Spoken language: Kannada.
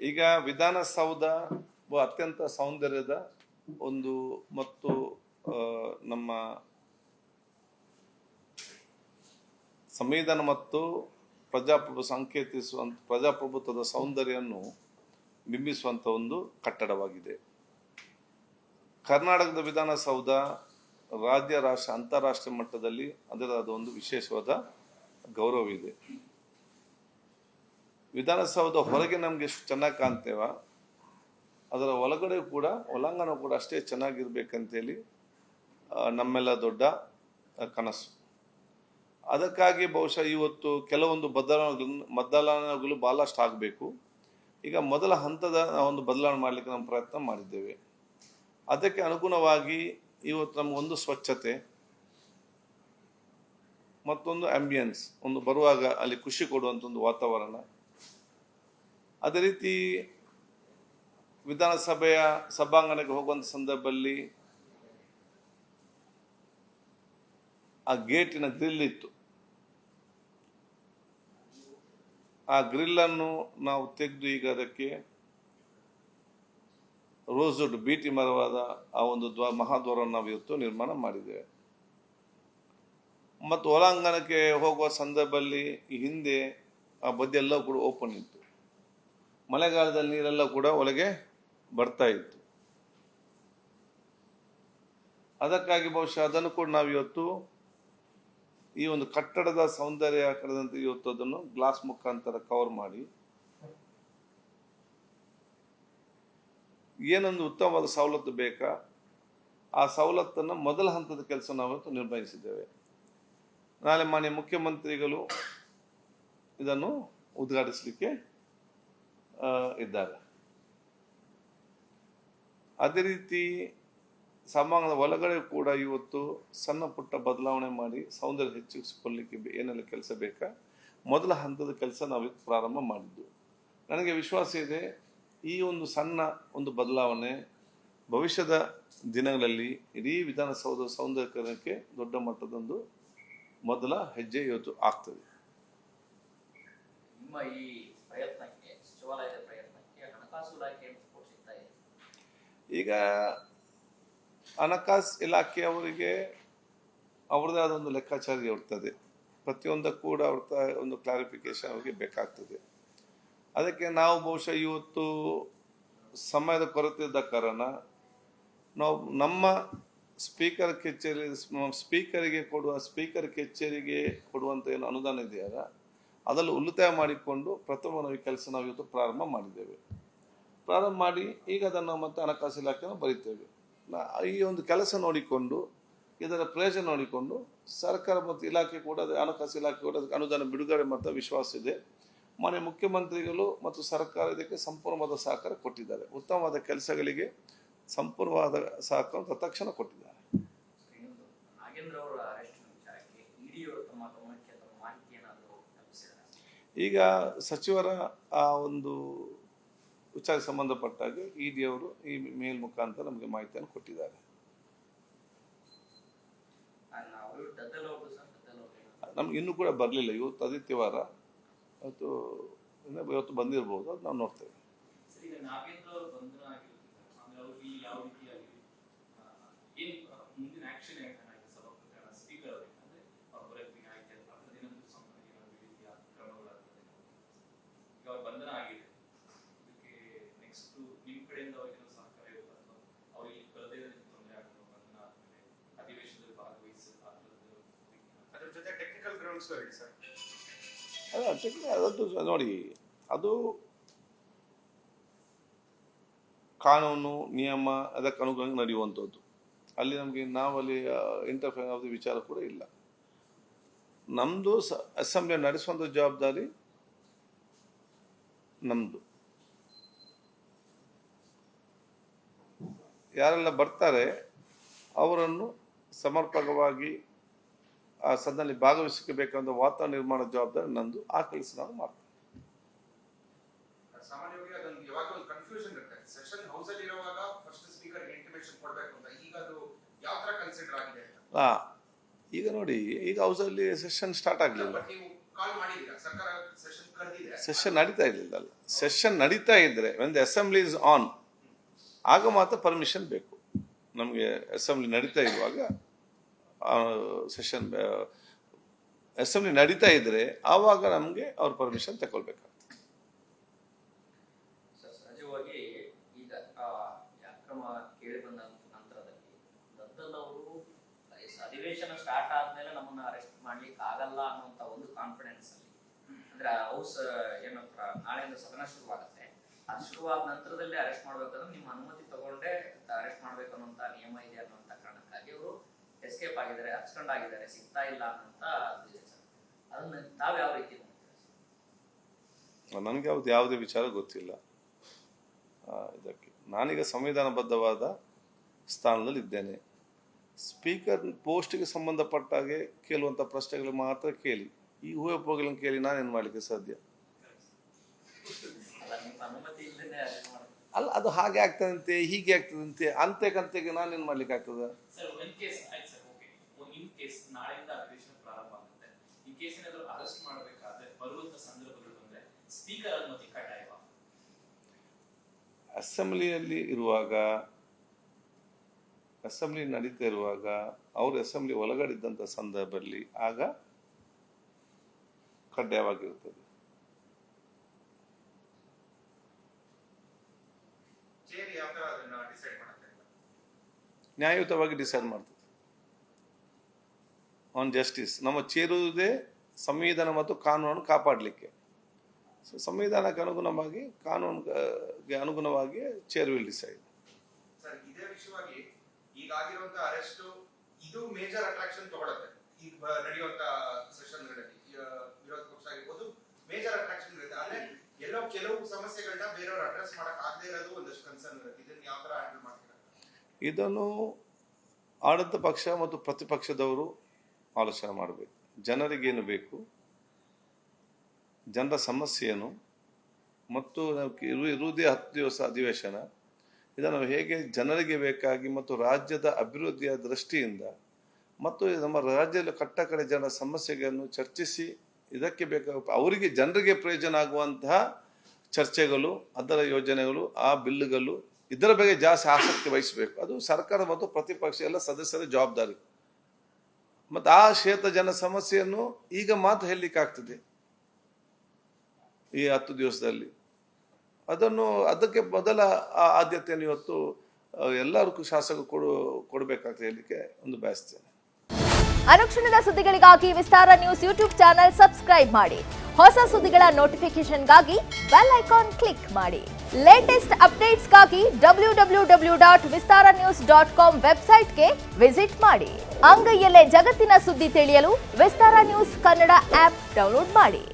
ಈಗ ವಿಧಾನಸೌಧ ಅತ್ಯಂತ ಸೌಂದರ್ಯದ ಒಂದು ಮತ್ತು ನಮ್ಮ ಸಂವಿಧಾನ ಮತ್ತು ಪ್ರಜಾಪ್ರಭುತ್ವದ ಸೌಂದರ್ಯವನ್ನು ಬಿಂಬಿಸುವಂತ ಒಂದು ಕಟ್ಟಡವಾಗಿದೆ. ಕರ್ನಾಟಕದ ವಿಧಾನಸೌಧ ರಾಜ್ಯ, ರಾಷ್ಟ್ರ, ಅಂತಾರಾಷ್ಟ್ರೀಯ ಮಟ್ಟದಲ್ಲಿ ಅದರದಾದ ಒಂದು ವಿಶೇಷವಾದ ಗೌರವವಿದೆ. ವಿಧಾನಸೌಧ ಹೊರಗೆ ನಮ್ಗೆ ಎಷ್ಟು ಚೆನ್ನಾಗಿ ಕಾಣ್ತೇವ, ಅದರ ಒಳಗಡೆ ಕೂಡ ಒಳಾಂಗಣ ಕೂಡ ಅಷ್ಟೇ ಚೆನ್ನಾಗಿರ್ಬೇಕಂತೇಳಿ ನಮ್ಮೆಲ್ಲ ದೊಡ್ಡ ಕನಸು. ಅದಕ್ಕಾಗಿ ಬಹುಶಃ ಇವತ್ತು ಕೆಲವೊಂದು ಬದಲಾವಣೆಗಳು ಬಹಳಷ್ಟು ಆಗಬೇಕು. ಈಗ ಮೊದಲ ಹಂತದ ಒಂದು ಬದಲಾವಣೆ ಮಾಡಲಿಕ್ಕೆ ನಾವು ಪ್ರಯತ್ನ ಮಾಡಿದ್ದೇವೆ. ಅದಕ್ಕೆ ಅನುಗುಣವಾಗಿ ಇವತ್ತು ನಮಗೊಂದು ಸ್ವಚ್ಛತೆ, ಮತ್ತೊಂದು ಆಂಬಿಯನ್ಸ್, ಒಂದು ಬರುವಾಗ ಅಲ್ಲಿ ಖುಷಿ ಕೊಡುವಂಥ ಒಂದು ವಾತಾವರಣ, ಅದೇ ರೀತಿ ವಿಧಾನಸಭೆಯ ಸಭಾಂಗಣಕ್ಕೆ ಹೋಗುವಂಥ ಸಂದರ್ಭದಲ್ಲಿ ಆ ಗೇಟಿನ ಗ್ರಿಲ್ ಇತ್ತು. ಆ ಗ್ರಿಲ್ಲನ್ನು ನಾವು ತೆಗೆದು ಈಗ ಅದಕ್ಕೆ ರೋಸ್ವುಡ್ ಬೀಟಿ ಮರವಾದ ಆ ಒಂದು ಮಹಾದ್ವಾರವನ್ನು ನಾವು ಇವತ್ತು ನಿರ್ಮಾಣ ಮಾಡಿದ್ದೇವೆ. ಮತ್ತು ಒಳಾಂಗಣಕ್ಕೆ ಹೋಗುವ ಸಂದರ್ಭದಲ್ಲಿ ಈ ಹಿಂದೆ ಆ ಬದಿ ಎಲ್ಲ ಕೂಡ ಓಪನ್ ಇತ್ತು. ಮಳೆಗಾಲದಲ್ಲಿ ನೀರೆಲ್ಲ ಕೂಡ ಒಳಗೆ ಬರ್ತಾ ಇತ್ತು. ಅದಕ್ಕಾಗಿ ಬಹುಶಃ ಅದನ್ನು ಕೂಡ ನಾವು ಇವತ್ತು ಈ ಒಂದು ಕಟ್ಟಡದ ಸೌಂದರ್ಯ ಕಳೆದಂತೆ ಇವತ್ತು ಅದನ್ನು ಗ್ಲಾಸ್ ಮುಖಾಂತರ ಕವರ್ ಮಾಡಿ ಏನೊಂದು ಉತ್ತಮವಾದ ಸವಲತ್ತು ಬೇಕಾ ಆ ಸವಲತ್ತನ್ನು ಮೊದಲ ಹಂತದ ಕೆಲಸ ನಾವಿವತ್ತು ನಿರ್ವಹಿಸಿದ್ದೇವೆ. ನಾಳೆ ಮಾನ್ಯ ಮುಖ್ಯಮಂತ್ರಿಗಳು ಇದನ್ನು ಉದ್ಘಾಟಿಸಲಿಕ್ಕೆ ಇದ್ದಾರೆ. ಅದೇ ರೀತಿ ಸಭಾಂಗಣದ ಒಳಗಡೆ ಕೂಡ ಇವತ್ತು ಸಣ್ಣ ಪುಟ್ಟ ಬದಲಾವಣೆ ಮಾಡಿ ಸೌಂದರ್ಯ ಹೆಚ್ಚಿಸಿಕೊಳ್ಳಲಿಕ್ಕೆ ಏನೆಲ್ಲ ಕೆಲಸ ಬೇಕಾ ಮೊದಲ ಹಂತದ ಕೆಲಸ ನಾವು ಪ್ರಾರಂಭ ಮಾಡಿದ್ದು. ನನಗೆ ವಿಶ್ವಾಸ ಇದೆ, ಈ ಒಂದು ಸಣ್ಣ ಒಂದು ಬದಲಾವಣೆ ಭವಿಷ್ಯದ ದಿನಗಳಲ್ಲಿ ಇಡೀ ವಿಧಾನಸೌಧ ಸೌಂದರ್ಯೀಕರಣಕ್ಕೆ ದೊಡ್ಡ ಮಟ್ಟದೊಂದು ಮೊದಲ ಹೆಜ್ಜೆ ಇವತ್ತು ಆಗ್ತದೆ. ನಿಮ್ಮ ಈ ಪ್ರಯತ್ನಕ್ಕೆ, ಸಚಿವಾಲಯದ ಪ್ರಯತ್ನಕ್ಕೆ ಹಣಕಾಸು ಇಲಾಖೆ ಸಪೋರ್ಟ್ ಸಿಗ್ತಾ ಇದೆ? ಈಗ ಹಣಕಾಸು ಇಲಾಖೆಯವರಿಗೆ ಅವ್ರದ್ದೇ ಆದ ಒಂದು ಲೆಕ್ಕಾಚಾರ ಇರ್ತದೆ. ಪ್ರತಿಯೊಂದಕ್ಕೂ ಕೂಡ ಅವ್ರ ಒಂದು ಕ್ಲಾರಿಫಿಕೇಶನ್ ಅವರಿಗೆ ಬೇಕಾಗ್ತದೆ. ಅದಕ್ಕೆ ನಾವು ಬಹುಶಃ ಇವತ್ತು ಸಮಯದ ಕೊರತೆ ಇದ್ದ ಕಾರಣ ನಾವು ನಮ್ಮ ಸ್ಪೀಕರ್ ಕಚೇರಿಗೆ ಕೊಡುವಂಥ ಏನು ಅನುದಾನ ಇದೆಯಲ್ಲ ಅದನ್ನು ಉಳಿತಾಯ ಮಾಡಿಕೊಂಡು ಪ್ರಥಮ ನಾವು ಈ ಕೆಲಸ ನಾವು ಇವತ್ತು ಪ್ರಾರಂಭ ಮಾಡಿದ್ದೇವೆ. ಪ್ರಾರಂಭ ಮಾಡಿ ಈಗ ಅದನ್ನು ಮತ್ತೆ ಹಣಕಾಸು ಇಲಾಖೆಯನ್ನು ಬರೀತೇವೆ. ಈ ಒಂದು ಕೆಲಸ ನೋಡಿಕೊಂಡು ಇದರ ಪ್ರಯೋಜನ ನೋಡಿಕೊಂಡು ಸರ್ಕಾರ ಮತ್ತು ಇಲಾಖೆ ಕೂಡ ಹಣಕಾಸು ಇಲಾಖೆ ಕೂಡ ಅದಕ್ಕೆ ಅನುದಾನ ಬಿಡುಗಡೆ ಮತ್ತು ವಿಶ್ವಾಸ ಇದೆ. ಮಾನ್ಯ ಮುಖ್ಯಮಂತ್ರಿಗಳು ಮತ್ತು ಸರ್ಕಾರ ಇದಕ್ಕೆ ಸಂಪೂರ್ಣವಾದ ಸಹಕಾರ ಕೊಟ್ಟಿದ್ದಾರೆ. ಉತ್ತಮವಾದ ಕೆಲಸಗಳಿಗೆ ಸಂಪೂರ್ಣವಾದ ಸಹಕಾರ ತಕ್ಷಣ ಕೊಟ್ಟಿದ್ದಾರೆ. ಈಗ ಸಚಿವರ ಆ ಒಂದು ವಿಚಾರ ಸಂಬಂಧಪಟ್ಟಾಗ ಇಡಿ ಅವರು ಈ ಮೇಲ್ ಮುಖಾಂತರ ನಮಗೆ ಮಾಹಿತಿಯನ್ನು ಕೊಟ್ಟಿದ್ದಾರೆ. ನಮ್ಗೆ ಇನ್ನೂ ಕೂಡ ಬರಲಿಲ್ಲ. ಇವತ್ತು ಆದಿತ್ಯವಾರ, ಇವತ್ತು ಬಂದಿರಬಹುದು, ಅದು ನಾವು ನೋಡ್ತೇವೆ. ಅದದ್ದು ನೋಡಿ, ಅದು ಕಾನೂನು ನಿಯಮ ಅದಕ್ಕೆ ಅನುಗುಣ ನಡೆಯುವಂಥದ್ದು. ಅಲ್ಲಿ ನಮಗೆ ನಾವಲ್ಲಿ ಇಂಟರ್ಫಿಯರ್ ಆದ ವಿಚಾರ ಕೂಡ ಇಲ್ಲ. ನಮ್ಮದು ಅಸೆಂಬ್ಲಿ ನಡೆಸುವಂಥ ಜವಾಬ್ದಾರಿ ನಮ್ಮದು. ಯಾರೆಲ್ಲ ಬರ್ತಾರೆ ಅವರನ್ನು ಸಮರ್ಪಕವಾಗಿ ಆ ಸದನದಲ್ಲಿ ಭಾಗವಹಿಸಕ್ಕೆ ಬೇಕಾದ ವಾತಾವರಣ ನಿರ್ಮಾಣ ಜವಾಬ್ದಾರಿ ನಂದು. ಆ ಕೆಲಸ ನಾವು ಮಾಡ್ತೇವೆ. ಸಾಮಾನ್ಯವಾಗಿ ಅದೊಂದು ಯಾವಾಗ ಒಂದು ಕನ್ಫ್ಯೂಷನ್ ಇರುತ್ತೆ. ಸೆಷನ್ ಹೌಸ್ ಅಲ್ಲಿ ಇರುವಾಗ ಫಸ್ಟ್ ಸ್ಪೀಕರ್ ಇಂಟಿಮೇಷನ್ ಕೊಡಬೇಕು ಅಂತ, ಈಗ ಅದು ಯಾವ ತರ ಕನ್ಸಿಡರ್ ಆಗಿದೆ ಅಂತ? ಈಗ ನೋಡಿ, ಈಗ ಹೌಸ್ ಅಲ್ಲಿ ಸೆಷನ್ ಸ್ಟಾರ್ಟ್ ಆಗಲಿಲ್ಲ. ನೀವು ಕಾಲ್ ಮಾಡಿದ್ದೀರಾ? ಸರ್ಕಾರ ಸೆಷನ್ ಕರೆದಿದೆ. ಸೆಷನ್ ನಡೀತಾ ಇರಲಿಲ್ಲ. ಸೆಷನ್ ನಡೀತಾ ಇದ್ರೆ when the assembly is on ಆಗ ಮಾತ್ರ ಪರ್ಮಿಷನ್ ಬೇಕು ನಮಗೆ. ಅಸೆಂಬ್ಲಿ ನಡೀತಾ ಇರುವಾಗ ಸೆಷನ್ ಅಸೆಂಬ್ಲಿ ನಡೀತಾ ಇದ್ರೆ ಆವಾಗ ನಮಗೆ ಅವ್ರ ಪರ್ಮಿಷನ್ ತಗೊಳ್ಬೇಕಾಗ್ತದೆ. ಸಹಜವಾಗಿ ಈಗ ಅಕ್ರಮ ಕೇಳಿ ಬಂದ ನಂತರದಲ್ಲಿ ದದ್ದಲ್ ಅವರು ಅಧಿವೇಶನ ಸ್ಟಾರ್ಟ್ ಆದ್ಮೇಲೆ ನಮ್ಮನ್ನ ಅರೆಸ್ಟ್ ಮಾಡ್ಲಿಕ್ಕೆ ಆಗಲ್ಲ ಅನ್ನುವಂತ ಒಂದು ಕಾನ್ಫಿಡೆನ್ಸ್ ಅಲ್ಲಿ, ಅಂದ್ರೆ ಹೌಸ್ ಏನು ನಾಳೆಯಿಂದ ಸದನ ಶುರುವಾಗುತ್ತೆ, ಅದು ಶುರುವಾದ ನಂತರದಲ್ಲಿ ಅರೆಸ್ಟ್ ಮಾಡ್ಬೇಕಂದ್ರೆ ನಿಮ್ಮ ಅನುಮತಿ ತಗೊಂಡೇ ಅರೆಸ್ಟ್ ಮಾಡ್ಬೇಕು ಅನ್ನೋಂತ ನಿಯಮ ಇದೆ ಅನ್ನುವಂತ ಕಾರಣಕ್ಕಾಗಿ ಅವರು ಎಸ್ಕೇಪ್ ಆಗಿದ್ದಾರೆ, ಅಬ್ಸ್ಕೊಂಡ್ ಆಗಿದ್ದಾರೆ, ಸಿಗ್ತಾ ಇಲ್ಲ ಅನ್ನೋಂತ ಇದೆ ಸರ್. ಅದನ್ನ ತಾವ್ ಯಾವ ರೀತಿ ನೋಡ್ತೀರಾ? ನನಗೆ ಯಾವುದೇ ವಿಚಾರ ಗೊತ್ತಿಲ್ಲ ಇದಕ್ಕೆ. ನಾನೀಗ ಸಂವಿಧಾನಬದ್ಧವಾದ ಸ್ಥಾನದಲ್ಲಿ ಇದ್ದೇನೆ. ಸ್ಪೀಕರ್ ಪೋಸ್ಟ್ಗೆ ಸಂಬಂಧಪಟ್ಟಾಗೆ ಕೇಳುವಂಥ ಪ್ರಶ್ನೆಗಳು ಮಾತ್ರ ಕೇಳಿ. ಈ ಊಹಾಪೋಹಗಳನ್ನು ಕೇಳಿ ನಾನೇನು ಮಾಡಲಿಕ್ಕೆ ಸಾಧ್ಯ? ಅಲ್ಲ, ಅದು ಹಾಗೆ ಆಗ್ತದಂತೆ, ಹೀಗೆ ಆಗ್ತದಂತೆ, ಅಂತೆಗೆ ನಾನೇನು ಮಾಡ್ಲಿಕ್ಕೆ ಆಗ್ತದ? ಅಸೆಂಬ್ಲಿಯಲ್ಲಿ ಇರುವಾಗ, ಅಸೆಂಬ್ಲಿ ನಡೀತಾ ಇರುವಾಗ, ಅವರು ಅಸೆಂಬ್ಲಿ ಒಳಗಡೆ ಇದ್ದಂಥ ಸಂದರ್ಭದಲ್ಲಿ ಆಗ ಕಡ್ಡಾಯವಾಗಿರುತ್ತದೆ. ನ್ಯಾಯಯುತವಾಗಿ ಡಿಸೈಡ್ ಮಾಡ್ತದೆ ಆನ್ ಜಸ್ಟಿಸ್. ನಮ್ಮ ಚೇರುವುದೇ ಸಂವಿಧಾನ ಮತ್ತು ಕಾನೂನನ್ನು ಕಾಪಾಡಲಿಕ್ಕೆ. ಸೊ ಸಂವಿಧಾನಕ್ಕೆ ಅನುಗುಣವಾಗಿ, ಕಾನೂನಿಗೆ ಅನುಗುಣವಾಗಿ ಚೇರ್ ವಿಲ್ ಡಿಸೈಡ್. ಸರ್, ಇದೇ ವಿಷಯವಾಗಿ ಈಗ ಆಗಿರುವಂತ ಅರೆಸ್ಟ್ ಇದು ಮೇಜರ್ ಅಟ್ರಾಕ್ಷನ್ ತಗೊಳುತ್ತೆ. ಈಗ ನಡೆಯುವಂತ ಸೆಷನ್ಗಳಲ್ಲಿ ವಿರೋಧ ಪಕ್ಷ ಆಗಿರ್ಬೋದು ಮೇಜರ್ ಅಟ್ರಾಕ್ಷನ್ ಇರುತ್ತೆ. ಆದ್ರೆ ಎಲ್ಲೋ ಕೆಲವು ಸಮಸ್ಯೆಗಳನ್ನ ಬೇರೆಯವರು ಅಡ್ರೆಸ್ ಮಾಡಕ್ ಆಗದೆ ಇರೋದು ಒಂದಷ್ಟು ಕನ್ಸರ್ನ್ ಇರುತ್ತೆ. ಇದನ್ನ ಯಾವ ತರ ಹ್ಯಾಂಡಲ್ ಮಾಡ್ತೀರಾ? ಇದನ್ನು ಆಡಳಿತ ಪಕ್ಷ ಮತ್ತು ಪ್ರತಿಪಕ್ಷದವರು ಆಲೋಚನೆ ಮಾಡಬೇಕು. ಜನರಿಗೇನು ಬೇಕು, ಜನರ ಸಮಸ್ಯೆಯನ್ನು, ಮತ್ತು ಇರುವುದೇ 10 ದಿವಸ ಅಧಿವೇಶನ, ಇದನ್ನು ಹೇಗೆ ಜನರಿಗೆ ಬೇಕಾಗಿ ಮತ್ತು ರಾಜ್ಯದ ಅಭಿವೃದ್ಧಿಯ ದೃಷ್ಟಿಯಿಂದ ಮತ್ತು ನಮ್ಮ ರಾಜ್ಯದ ಕಟ್ಟಕಡೆ ಜನರ ಸಮಸ್ಯೆಗಳನ್ನು ಚರ್ಚಿಸಿ ಇದಕ್ಕೆ ಬೇಕಾಗ ಅವರಿಗೆ ಜನರಿಗೆ ಪ್ರಯೋಜನ ಆಗುವಂತಹ ಚರ್ಚೆಗಳು, ಅದರ ಯೋಜನೆಗಳು, ಆ ಬಿಲ್ಲುಗಳು, ಇದರ ಬಗ್ಗೆ ಜಾಸ್ತಿ ಆಸಕ್ತಿ ವಹಿಸಬೇಕು. ಅದು ಸರ್ಕಾರ ಮತ್ತು ಪ್ರತಿಪಕ್ಷ ಎಲ್ಲ ಸದಸ್ಯರ ಜವಾಬ್ದಾರಿ. ಮತ್ತು ಆ ಕ್ಷೇತ್ರ ಜನ ಸಮಸ್ಯೆಯನ್ನು ಈಗ ಮಾತ್ರ ಹೇಳಲಿಕ್ಕಾಗ್ತದೆ ಈ 10 ದಿವಸದಲ್ಲಿ. ಅದಕ್ಕೆ ಮೊದಲ ಆದ್ಯತೆಯನ್ನು ಇವತ್ತು ಎಲ್ಲರಿಗೂ ಶಾಸಕರು ಕೊಡಬೇಕಾಗ್ತದೆ ಹೇಳಲಿಕ್ಕೆ ಒಂದು ಬಯಸ್ತೇನೆ. ಅನುಕ್ಷಣದ ಸುದ್ದಿಗಳಿಗಾಗಿ ವಿಸ್ತಾರ ನ್ಯೂಸ್ ಯೂಟ್ಯೂಬ್ ಚಾನೆಲ್ ಸಬ್ಸ್ಕ್ರೈಬ್ ಮಾಡಿ. ಹೊಸ ಸುದ್ದಿಗಳ ನೋಟಿಫಿಕೇಶನ್ಗಾಗಿ ಬೆಲ್ ಐಕಾನ್ ಕ್ಲಿಕ್ ಮಾಡಿ. ಲೇಟೆಸ್ಟ್ ಅಪ್ಡೇಟ್ಸ್ಗಾಗಿ www.vistaranews.com ವೆಬ್ಸೈಟ್ಗೆ ವಿಸಿಟ್ ಮಾಡಿ. ಅಂಗೈಯಲ್ಲೇ ಜಗತ್ತಿನ ಸುದ್ದಿ ತಿಳಿಯಲು ವಿಸ್ತಾರ ನ್ಯೂಸ್ ಕನ್ನಡ ಆಪ್ ಡೌನ್ಲೋಡ್ ಮಾಡಿ.